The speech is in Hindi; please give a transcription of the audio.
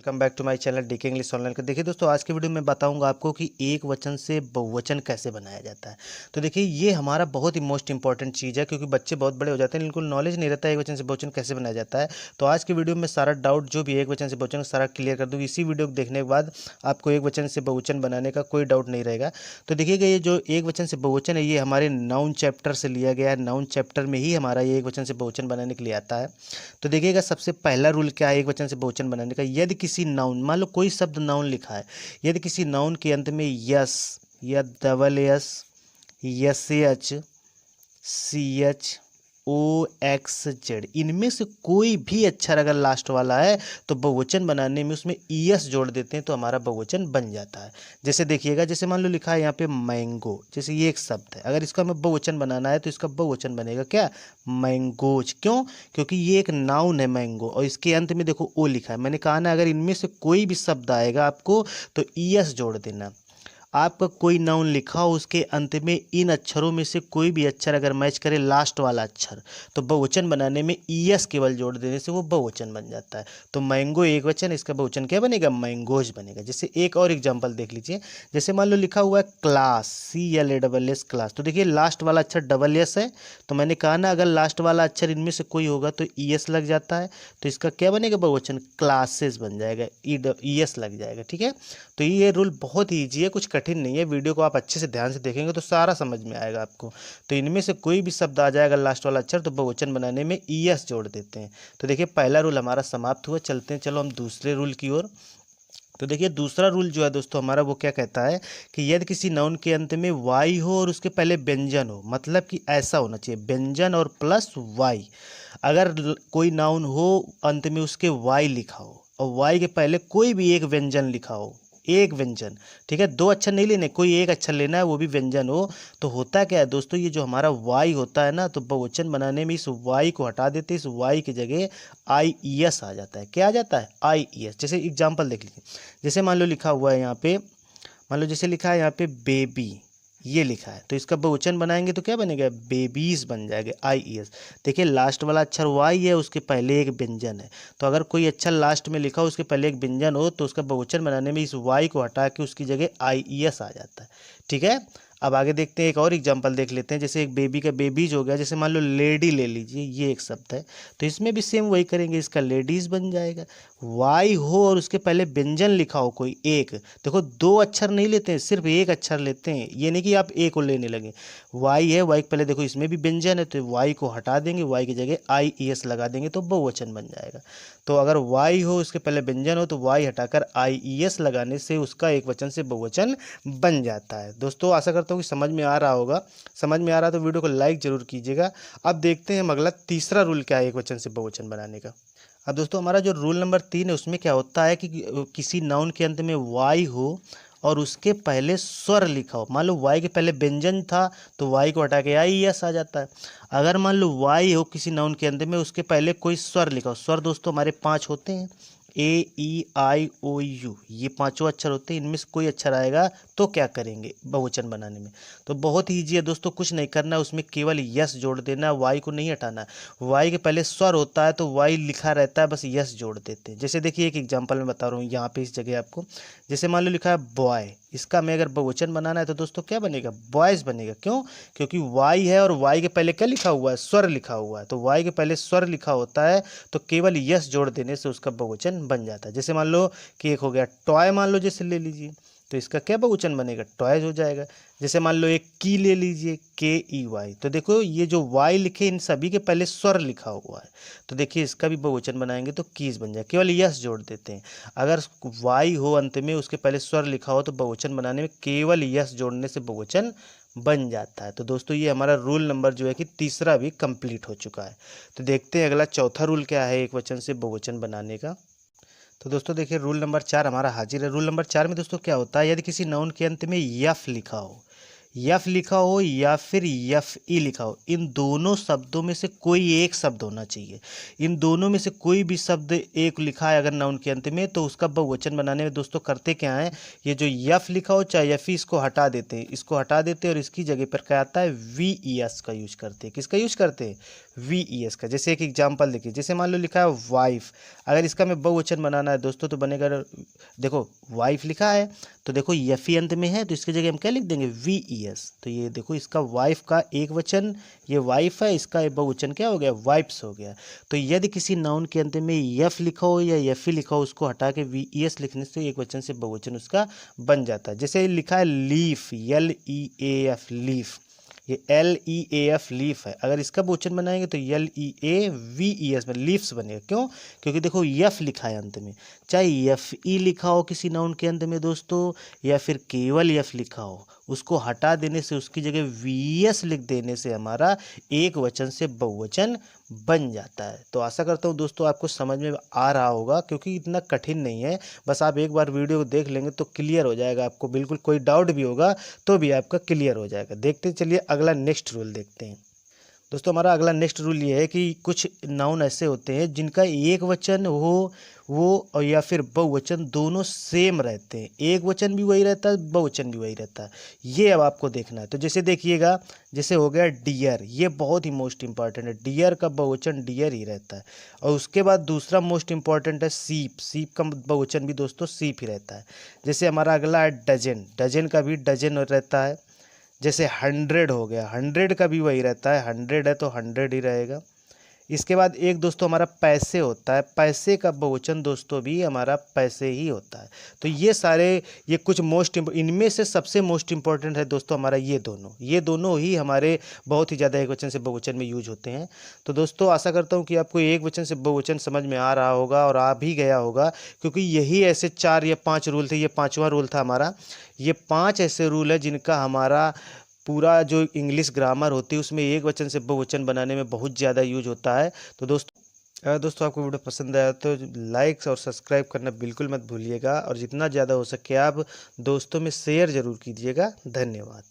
Welcome back to my channel DK English online का। देखिए दोस्तों, आज की वीडियो में बताऊंगा आपको कि एक वचन से बहुवचन कैसे बनाया जाता है। तो देखिए, ये हमारा बहुत ही मोस्ट इंपॉर्टेंट चीज़ है, क्योंकि बच्चे बहुत बड़े हो जाते हैं, इनको नॉलेज नहीं रहता है एक वचन से बहुवचन कैसे बनाया जाता है। तो आज की वीडियो में सारा डाउट जो भी एक वचन से बहुवचन सारा क्लियर कर दूँगी। इसी वीडियो को देखने के बाद आपको एक वचन से बहुवचन बनाने का कोई डाउट नहीं रहेगा। तो देखिएगा, ये जो एक वचन से बहुवचन है, ये हमारे नाउन चैप्टर से लिया गया है। नाउन चैप्टर में ही हमारा ये एक वचन से बहुवचन बनाने के लिए आता है। तो देखिएगा, सबसे पहला रूल क्या है एक वचन से बहुवचन बनाने का। यदि किसी नाउन, मान लो कोई शब्द नाउन लिखा है, यदि किसी नाउन के अंत में यस या double S, S H, C H, O X Z, इनमें से कोई भी अक्षर अगर लास्ट वाला है तो बहुवचन बनाने में उसमें ईएस जोड़ देते हैं तो हमारा बहुवचन बन जाता है। जैसे देखिएगा, जैसे मान लो लिखा है यहाँ पे मैंगो, जैसे ये एक शब्द है, अगर इसका हमें बहुवचन बनाना है तो इसका बहुवचन बनेगा क्या, मैंगोज। क्यों? क्योंकि ये एक नाउन है मैंगो, और इसके अंत में देखो ओ लिखा है। मैंने कहा ना, अगर इनमें से कोई भी शब्द आएगा आपको तो ईएस जोड़ देना। आपका कोई नाउन लिखा हो, उसके अंत में इन अक्षरों में से कोई भी अक्षर अगर मैच करे लास्ट वाला अक्षर, तो बहुवचन बनाने में ईएस केवल जोड़ देने से वो बहुवचन बन जाता है। तो मैंगो एक वचन, इसका बहुवचन क्या बनेगा, मैंगोज बनेगा। जैसे एक और एग्जांपल देख लीजिए, जैसे मान लो लिखा हुआ है क्लास, CLASS क्लास, तो देखिए लास्ट वाला अक्षर डबल एस है। तो मैंने कहा ना, अगर लास्ट वाला अक्षर इनमें से कोई होगा तो ईएस लग जाता है, तो इसका क्या बनेगा, बहुवचन क्लासेस बन जाएगा, ईएस लग जाएगा। ठीक है, तो ये रूल बहुत ही ईजी है, कुछ कठिन नहीं है। वीडियो को आप अच्छे से ध्यान से देखेंगे तो सारा समझ में आएगा आपको। तो इनमें से कोई भी शब्द आ जाएगा लास्ट वाला अक्षर तो बहुवचन बनाने में ईएस जोड़ देते हैं। तो देखिए, पहला रूल हमारा समाप्त हुआ। चलते हैं, चलो हम दूसरे रूल की ओर। तो देखिए, दूसरा रूल जो है दोस्तों हमारा, वो क्या कहता है कि यदि किसी नाउन के अंत में वाई हो और उसके पहले व्यंजन हो, मतलब कि ऐसा होना चाहिए व्यंजन और प्लस वाई। अगर कोई नाउन हो, अंत में उसके वाई लिखा हो और वाई के पहले कोई भी एक व्यंजन लिखा हो, एक व्यंजन, ठीक है, दो अक्षर नहीं लेने, कोई एक अक्षर लेना है, वो भी व्यंजन हो, तो होता क्या है दोस्तों, ये जो हमारा वाई होता है ना, तो बहुवचन बनाने में इस वाई को हटा देते हैं, इस वाई की जगह IES आ जाता है। क्या आ जाता है, IES। जैसे एग्जाम्पल देख लीजिए, जैसे मान लो लिखा हुआ है यहाँ पे, मान लो जैसे लिखा है यहाँ पे बेबी, ये लिखा है, तो इसका बहुवचन बनाएंगे तो क्या बनेगा, बेबीज बन जाएगा, IES। देखिए, लास्ट वाला अक्षर वाई है, उसके पहले एक व्यंजन है, तो अगर कोई अक्षर लास्ट में लिखा हो उसके पहले एक व्यंजन हो तो उसका बहुवचन बनाने में इस वाई को हटा के उसकी जगह IES आ जाता है। ठीक है, अब आगे देखते हैं, एक और एग्जांपल देख लेते हैं। जैसे एक बेबी का बेबीज हो गया, जैसे मान लो लेडी ले लीजिए, ये एक शब्द है, तो इसमें भी सेम वही करेंगे, इसका लेडीज बन जाएगा। वाई हो और उसके पहले व्यंजन लिखा हो कोई एक, देखो दो अक्षर नहीं लेते हैं, सिर्फ एक अक्षर लेते हैं, ये नहीं कि आप एक को लेने लगे। वाई है, वाई के पहले देखो इसमें भी व्यंजन है, तो वाई को हटा देंगे, वाई की जगह IES लगा देंगे तो बहुवचन बन जाएगा। तो अगर वाई हो उसके पहले व्यंजन हो तो वाई हटाकर IES लगाने से उसका एक वचन से बहुवचन बन जाता है। दोस्तों, आशा करता हूँ कि समझ में आ रहा होगा। समझ में आ रहा तो वीडियो को लाइक जरूर कीजिएगा। अब देखते हैं हम अगला तीसरा रूल क्या है एक वचन से बहुवचन बनाने का। अब दोस्तों, हमारा जो रूल नंबर 3 है, उसमें क्या होता है कि किसी नाउन के अंत में वाई हो और उसके पहले स्वर लिखा हो। मान लो वाई के पहले व्यंजन था तो वाई को हटा के IES आ जाता है। अगर मान लो वाई हो किसी नाउन के अंत में, उसके पहले कोई स्वर लिखा हो, स्वर दोस्तों हमारे 5 होते हैं, AEIOU, ये पांचों अक्षर होते हैं, इनमें से कोई अक्षर आएगा तो क्या करेंगे बहुवचन बनाने में। तो बहुत ही ईजी है दोस्तों, कुछ नहीं करना है, उसमें केवल यस जोड़ देना, वाई को नहीं हटाना। वाई के पहले स्वर होता है तो वाई लिखा रहता है, बस यस जोड़ देते हैं। जैसे देखिए, एक एग्जांपल मैं बता रहा हूँ यहाँ पे इस जगह आपको। जैसे मान लो लिखा है बॉय, इसका मैं अगर बहुवचन बनाना है तो दोस्तों क्या बनेगा, बॉयज बनेगा। क्यों? क्योंकि वाई है और वाई के पहले क्या लिखा हुआ है, स्वर लिखा हुआ है, तो वाई के पहले स्वर लिखा होता है तो केवल यस जोड़ देने से उसका बहुवचन बन जाता है। जैसे मान लो कि एक हो गया टॉय, मान लो जैसे ले लीजिए, तो इसका क्या बहुवचन बनेगा, टॉयज हो जाएगा। जैसे मान लो एक की ले लीजिए, KEY, तो देखो ये जो वाई लिखे इन सभी के पहले स्वर लिखा हुआ है, तो देखिए इसका भी बहुवचन बनाएंगे तो कीज बन जाए, केवल यस जोड़ देते हैं। अगर वाई हो अंत में उसके पहले स्वर लिखा हो तो बहुवचन बनाने में केवल यस जोड़ने से बहुवचन बन जाता है। तो दोस्तों, ये हमारा रूल नंबर जो है कि तीसरा भी कंप्लीट हो चुका है। तो देखते हैं अगला चौथा रूल क्या है एक वचन से बहुवचन बनाने का। तो दोस्तों देखिए, रूल नंबर 4 हमारा हाजिर है। रूल नंबर 4 में दोस्तों क्या होता है, यदि किसी नाउन के अंत में यफ लिखा हो, यफ लिखा हो या फिर यफ ई लिखा हो, इन दोनों शब्दों में से कोई एक शब्द होना चाहिए। इन दोनों में से कोई भी शब्द एक लिखा है अगर नाउन के अंत में, तो उसका बहुवचन बनाने में दोस्तों करते क्या है, ये जो यफ लिखा हो चाहे यफ ई, इसको हटा देते हैं, इसको हटा देते हैं और इसकी जगह पर क्या आता है, वी ई एस का यूज करते हैं। किसका यूज करते हैं, वी ई एस का। जैसे एक एग्जाम्पल देखिए, जैसे मान लो लिखा है वाइफ, अगर इसका मैं बहुवचन बनाना है दोस्तों तो बनेगा, देखो वाइफ लिखा है तो देखो यफ ई अंत में है तो इसकी जगह हम क्या लिख देंगे, वी ई एस। तो ये देखो इसका वाइफ का एक वचन, ये वाइफ है, इसका बहुवचन क्या हो गया, वाइफ्स हो गया। तो यदि किसी नाउन के अंत में यफ लिखा हो या यफ ई लिखा हो, उसको हटा के वी ई एस लिखने से एक वचन से बहुवचन उसका बन जाता है। जैसे लिखा है leaf, L E A F, leaf, ये L E A F leaf है, अगर इसका बहुवचन बनाएंगे तो L E A V E S में लीफ्स बनेगा। क्यों, क्योंकि देखो यफ लिखा है अंत में, चाहे यफ ई लिखा हो किसी नाउन के अंत में दोस्तों, या फिर केवल यफ लिखा हो, उसको हटा देने से उसकी जगह वी एस लिख देने से हमारा एक वचन से बहुवचन बन जाता है। तो आशा करता हूँ दोस्तों आपको समझ में आ रहा होगा, क्योंकि इतना कठिन नहीं है, बस आप एक बार वीडियो को देख लेंगे तो क्लियर हो जाएगा आपको, बिल्कुल कोई डाउट भी होगा तो भी आपका क्लियर हो जाएगा। देखते चलिए अगला नेक्स्ट रूल देखते हैं दोस्तों। हमारा अगला नेक्स्ट रूल ये है कि कुछ नाउन ऐसे होते हैं जिनका एक वचन हो वो और या फिर बहुवचन दोनों सेम रहते हैं, एक वचन भी वही रहता है, बहुवचन भी वही रहता है। ये अब आपको देखना है। तो जैसे देखिएगा, जैसे हो गया डियर, ये बहुत ही मोस्ट इंपॉर्टेंट है, डियर का बहुवचन डियर ही रहता है। और उसके बाद दूसरा मोस्ट इंपॉर्टेंट है सीप, सीप का बहुवचन भी दोस्तों सीप ही रहता है। जैसे हमारा अगला है डजन, डजन का भी डजन रहता है। जैसे 100 हो गया, 100 का भी वही रहता है, 100 है तो 100 ही रहेगा। इसके बाद एक दोस्तों हमारा पैसे होता है, पैसे का बहुवचन दोस्तों भी हमारा पैसे ही होता है। तो ये सारे, ये कुछ इनमें से सबसे मोस्ट इंपॉर्टेंट है दोस्तों हमारा ये दोनों ही हमारे बहुत ही ज़्यादा एक वचन से बहुवचन में यूज होते हैं। तो दोस्तों आशा करता हूँ कि आपको एक वचन से बहुवचन समझ में आ रहा होगा और आ भी गया होगा, क्योंकि यही ऐसे 4 या 5 रूल थे, ये 5वां रूल था हमारा। ये 5 ऐसे रूल है जिनका हमारा पूरा जो इंग्लिश ग्रामर होती है उसमें एक वचन से बहुवचन बनाने में बहुत ज़्यादा यूज होता है। तो दोस्तों आपको वीडियो पसंद आया तो लाइक और सब्सक्राइब करना बिल्कुल मत भूलिएगा, और जितना ज़्यादा हो सके आप दोस्तों में शेयर ज़रूर कीजिएगा। धन्यवाद।